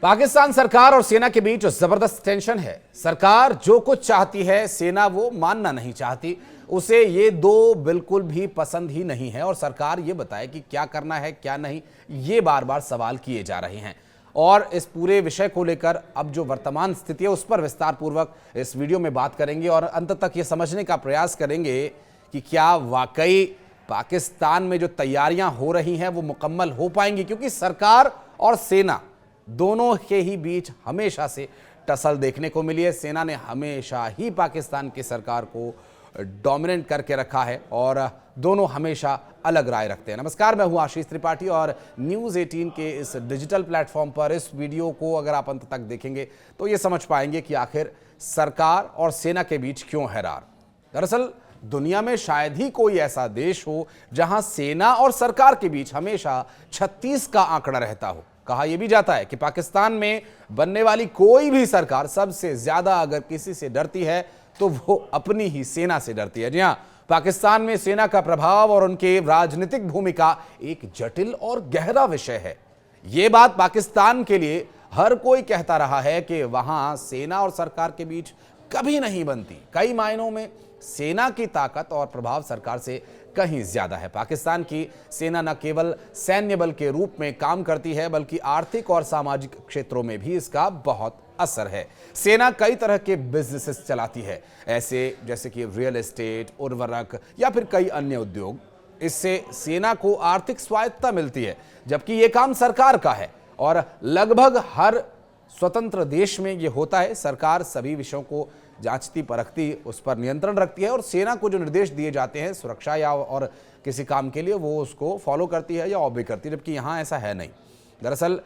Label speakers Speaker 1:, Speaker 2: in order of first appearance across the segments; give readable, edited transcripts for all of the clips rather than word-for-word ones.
Speaker 1: पाकिस्तान सरकार और सेना के बीच जबरदस्त टेंशन है। सरकार जो कुछ चाहती है सेना वो मानना नहीं चाहती। उसे ये दो बिल्कुल भी पसंद ही नहीं है और सरकार ये बताए कि क्या करना है क्या नहीं, ये बार बार सवाल किए जा रहे हैं। और इस पूरे विषय को लेकर अब जो वर्तमान स्थिति है उस पर विस्तार पूर्वक इस वीडियो में बात करेंगे और अंत तक ये समझने का प्रयास करेंगे कि क्या वाकई पाकिस्तान में जो तैयारियां हो रही हैं वो मुकम्मल हो पाएंगी, क्योंकि सरकार और सेना दोनों के ही बीच हमेशा से टसल देखने को मिली है। सेना ने हमेशा ही पाकिस्तान की सरकार को डोमिनेट करके रखा है और दोनों हमेशा अलग राय रखते हैं। नमस्कार, मैं हूं आशीष त्रिपाठी और न्यूज़ 18 के इस डिजिटल प्लेटफॉर्म पर इस वीडियो को अगर आप अंत तक देखेंगे तो ये समझ पाएंगे कि आखिर सरकार और सेना के बीच क्यों है रार। दरअसल दुनिया में शायद ही कोई ऐसा देश हो जहां सेना और सरकार के बीच हमेशा 36 का आंकड़ा रहता हो। कहा यह भी जाता है कि पाकिस्तान में बनने वाली कोई भी सरकार सबसे ज्यादा अगर किसी से डरती है तो वो अपनी ही सेना से डरती है। जी हां, पाकिस्तान में सेना का प्रभाव और उनकी राजनीतिक भूमिका एक जटिल और गहरा विषय है। यह बात पाकिस्तान के लिए हर कोई कहता रहा है कि वहां सेना और सरकार के बीच कभी नहीं बनती। कई मायनों में सेना की ताकत और प्रभाव सरकार से कहीं ज्यादा है। पाकिस्तान की सेना न केवल सैन्य बल के रूप में काम करती है बल्कि आर्थिक और सामाजिक क्षेत्रों में भी इसका बहुत असर है। सेना कई तरह के बिजनेसेस चलाती है, ऐसे जैसे कि रियल एस्टेट, उर्वरक या फिर कई अन्य उद्योग। इससे सेना को आर्थिक स्वायत्तता मिलती है, जबकि यह काम सरकार का है और लगभग हर स्वतंत्र देश में यह होता है। सरकार सभी विषयों को जांचती परखती, उस पर नियंत्रण रखती है और सेना को जो निर्देश दिए जाते हैं सुरक्षा या और किसी काम के लिए वो उसको फॉलो करती है या ऑबे करती है, जबकि यहाँ ऐसा है नहीं। दरअसल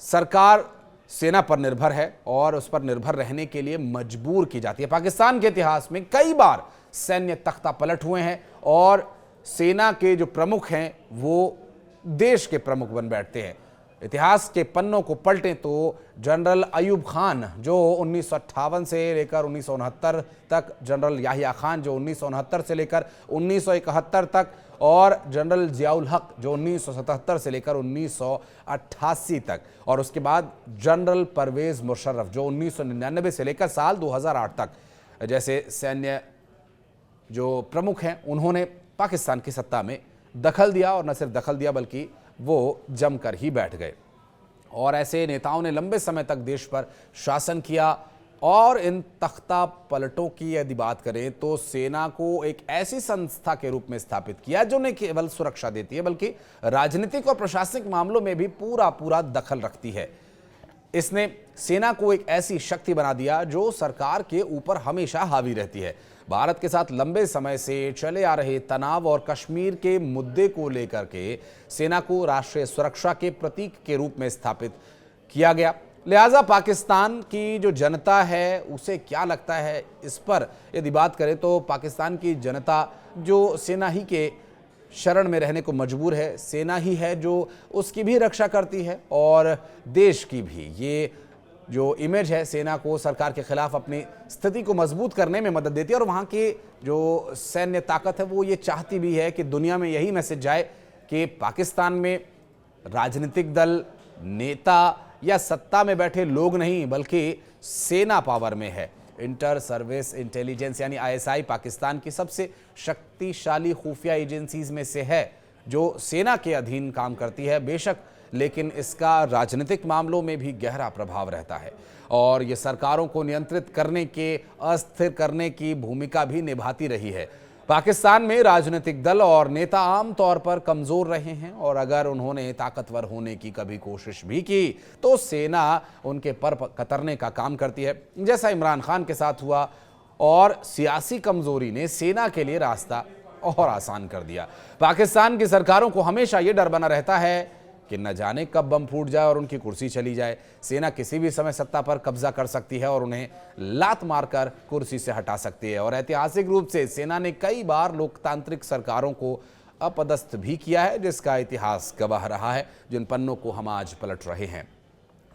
Speaker 1: सरकार सेना पर निर्भर है और उस पर निर्भर रहने के लिए मजबूर की जाती है। पाकिस्तान के इतिहास में कई बार सैन्य तख्ता पलट हुए हैं और सेना के जो प्रमुख हैं वो देश के प्रमुख बन बैठते हैं। इतिहास के पन्नों को पलटें तो जनरल अयूब खान जो 1958 से लेकर 1969 तक, जनरल याहिया खान जो 1969 से लेकर 1971 तक और जनरल जियाउल हक जो 1977 से लेकर 1988 तक, और उसके बाद जनरल परवेज मुशर्रफ जो 1999 से लेकर साल 2008 तक जैसे सैन्य जो प्रमुख हैं, उन्होंने पाकिस्तान की सत्ता में दखल दिया और न सिर्फ दखल दिया बल्कि वो जमकर ही बैठ गए। और ऐसे नेताओं ने लंबे समय तक देश पर शासन किया और इन तख्ता पलटों की यदि बात करें तो सेना को एक ऐसी संस्था के रूप में स्थापित किया जो न केवल सुरक्षा देती है बल्कि राजनीतिक और प्रशासनिक मामलों में भी पूरा दखल रखती है। इसने सेना को एक ऐसी शक्ति बना दिया जो सरकार के ऊपर हमेशा हावी रहती है। भारत के साथ लंबे समय से चले आ रहे तनाव और कश्मीर के मुद्दे को लेकर के सेना को राष्ट्रीय सुरक्षा के प्रतीक के रूप में स्थापित किया गया। लिहाजा पाकिस्तान की जो जनता है उसे क्या लगता है, इस पर यदि बात करें तो पाकिस्तान की जनता जो सेना ही के शरण में रहने को मजबूर है, सेना ही है जो उसकी भी रक्षा करती है और देश की भी। ये जो इमेज है सेना को सरकार के खिलाफ अपनी स्थिति को मजबूत करने में मदद देती है और वहाँ की जो सैन्य ताकत है वो ये चाहती भी है कि दुनिया में यही मैसेज जाए कि पाकिस्तान में राजनीतिक दल, नेता या सत्ता में बैठे लोग नहीं बल्कि सेना पावर में है। इंटर सर्विस इंटेलिजेंस यानी ISI पाकिस्तान की सबसे शक्तिशाली खुफिया एजेंसीज में से है जो सेना के अधीन काम करती है बेशक, लेकिन इसका राजनीतिक मामलों में भी गहरा प्रभाव रहता है और ये सरकारों को नियंत्रित करने के, अस्थिर करने की भूमिका भी निभाती रही है। पाकिस्तान में राजनीतिक दल और नेता आमतौर पर कमजोर रहे हैं और अगर उन्होंने ताकतवर होने की कभी कोशिश भी की तो सेना उनके पर कतरने का काम करती है, जैसा इमरान खान के साथ हुआ और सियासी कमजोरी ने सेना के लिए रास्ता और आसान कर दिया। पाकिस्तान की सरकारों को हमेशा यह डर बना रहता है कि न जाने कब बम फूट जाए और उनकी कुर्सी चली जाए। सेना किसी भी समय सत्ता पर कब्जा कर सकती है और उन्हें लात मारकर कुर्सी से हटा सकती है और ऐतिहासिक रूप से सेना ने कई बार लोकतांत्रिक सरकारों को अपदस्थ भी किया है, जिसका इतिहास गवाह रहा है, जिन पन्नों को हम आज पलट रहे हैं।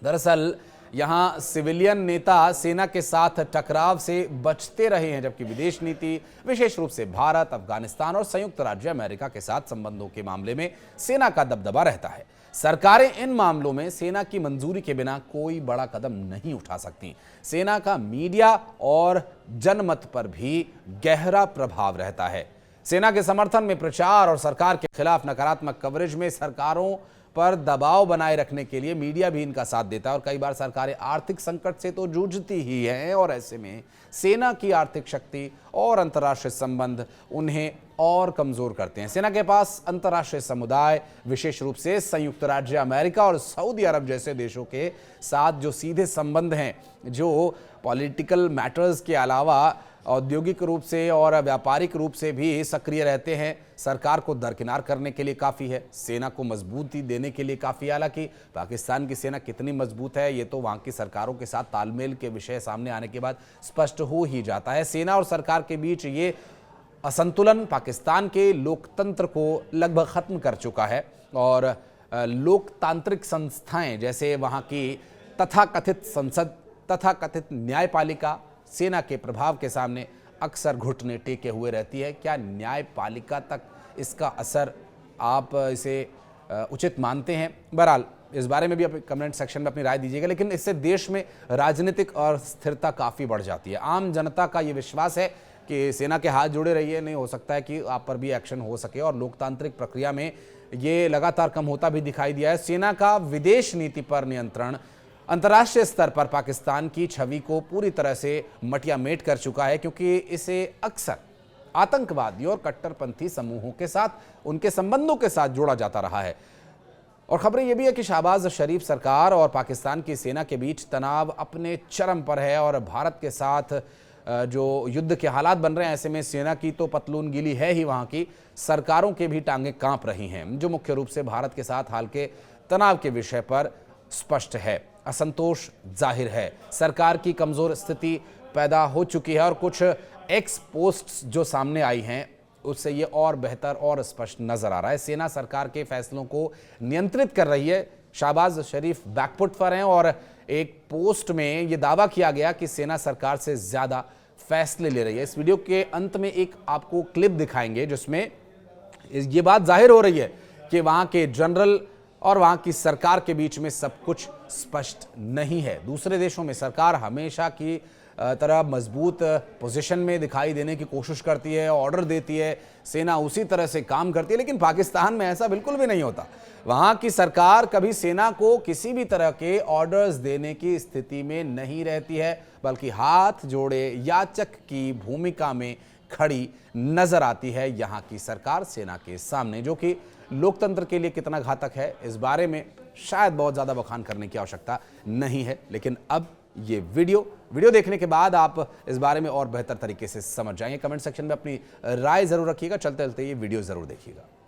Speaker 1: दरअसल यहाँ सिविलियन नेता सेना के साथ टकराव से बचते रहे हैं, जबकि विदेश नीति विशेष रूप से भारत, अफगानिस्तान और संयुक्त राज्य अमेरिका के साथ संबंधों के मामले में सेना का दबदबा रहता है। सरकारें इन मामलों में सेना की मंजूरी के बिना कोई बड़ा कदम नहीं उठा सकती। सेना का मीडिया और जनमत पर भी गहरा प्रभाव रहता है। सेना के समर्थन में प्रचार और सरकार के खिलाफ नकारात्मक कवरेज में सरकारों पर दबाव बनाए रखने के लिए मीडिया भी इनका साथ देता है और कई बार सरकारें आर्थिक संकट से तो जूझती ही हैं और ऐसे में सेना की आर्थिक शक्ति और अंतर्राष्ट्रीय संबंध उन्हें और कमजोर करते हैं। सेना के पास अंतर्राष्ट्रीय समुदाय, विशेष रूप से संयुक्त राज्य अमेरिका और सऊदी अरब जैसे देशों के साथ जो सीधे संबंध हैं, जो पॉलिटिकल मैटर्स के अलावा औद्योगिक रूप से और व्यापारिक रूप से भी सक्रिय रहते हैं, सरकार को दरकिनार करने के लिए काफ़ी है, सेना को मजबूती देने के लिए काफ़ी। हालांकि पाकिस्तान की सेना कितनी मजबूत है ये तो वहाँ की सरकारों के साथ तालमेल के विषय सामने आने के बाद स्पष्ट हो ही जाता है। सेना और सरकार के बीच ये असंतुलन पाकिस्तान के लोकतंत्र को लगभग खत्म कर चुका है और लोकतांत्रिक संस्थाएं जैसे वहाँ की तथाकथित संसद, तथाकथित न्यायपालिका सेना के प्रभाव के सामने अक्सर घुटने टेके हुए रहती है। क्या न्यायपालिका तक इसका असर आप इसे उचित मानते हैं? बहरहाल इस बारे में भी आप कमेंट सेक्शन में अपनी राय दीजिएगा। लेकिन इससे देश में राजनीतिक और स्थिरता काफ़ी बढ़ जाती है। आम जनता का ये विश्वास है कि सेना के हाथ जुड़े रहिए, नहीं हो सकता है कि आप पर भी एक्शन हो सके और लोकतांत्रिक प्रक्रिया में ये लगातार कम होता भी दिखाई दिया है। सेना का विदेश नीति पर नियंत्रण अंतर्राष्ट्रीय स्तर पर पाकिस्तान की छवि को पूरी तरह से मटियामेट कर चुका है, क्योंकि इसे अक्सर आतंकवादी और कट्टरपंथी समूहों के साथ, उनके संबंधों के साथ जोड़ा जाता रहा है। और खबरें यह भी है कि शहबाज शरीफ सरकार और पाकिस्तान की सेना के बीच तनाव अपने चरम पर है और भारत के साथ जो युद्ध के हालात बन रहे हैं, ऐसे में सेना की तो पतलून गीली है ही, वहाँ की सरकारों के भी टांगें कांप रही हैं, जो मुख्य रूप से भारत के साथ हाल के तनाव के विषय पर स्पष्ट है। असंतोष जाहिर है, सरकार की कमजोर स्थिति पैदा हो चुकी है और कुछ एक्स पोस्ट्स जो सामने आई हैं उससे ये और बेहतर और स्पष्ट नजर आ रहा है। सेना सरकार के फैसलों को नियंत्रित कर रही है। शहबाज शरीफ बैकफुट पर हैं और एक पोस्ट में ये दावा किया गया कि सेना सरकार से ज्यादा फैसले ले रही है। इस वीडियो के अंत में एक आपको क्लिप दिखाएंगे जिसमें ये बात जाहिर हो रही है कि वहां के जनरल और वहां की सरकार के बीच में सब कुछ स्पष्ट नहीं है। दूसरे देशों में सरकार हमेशा की तरह मजबूत पोजीशन में दिखाई देने की कोशिश करती है, ऑर्डर देती है, सेना उसी तरह से काम करती है, लेकिन पाकिस्तान में ऐसा बिल्कुल भी नहीं होता। वहां की सरकार कभी सेना को किसी भी तरह के ऑर्डर्स देने की स्थिति में नहीं रहती है, बल्कि हाथ जोड़े याचक की भूमिका में खड़ी नजर आती है यहाँ की सरकार सेना के सामने, जो कि लोकतंत्र के लिए कितना घातक है इस बारे में शायद बहुत ज्यादा बखान करने की आवश्यकता नहीं है। लेकिन अब ये वीडियो देखने के बाद आप इस बारे में और बेहतर तरीके से समझ जाएंगे। कमेंट सेक्शन में अपनी राय जरूर रखिएगा। चलते चलते ये वीडियो जरूर देखिएगा।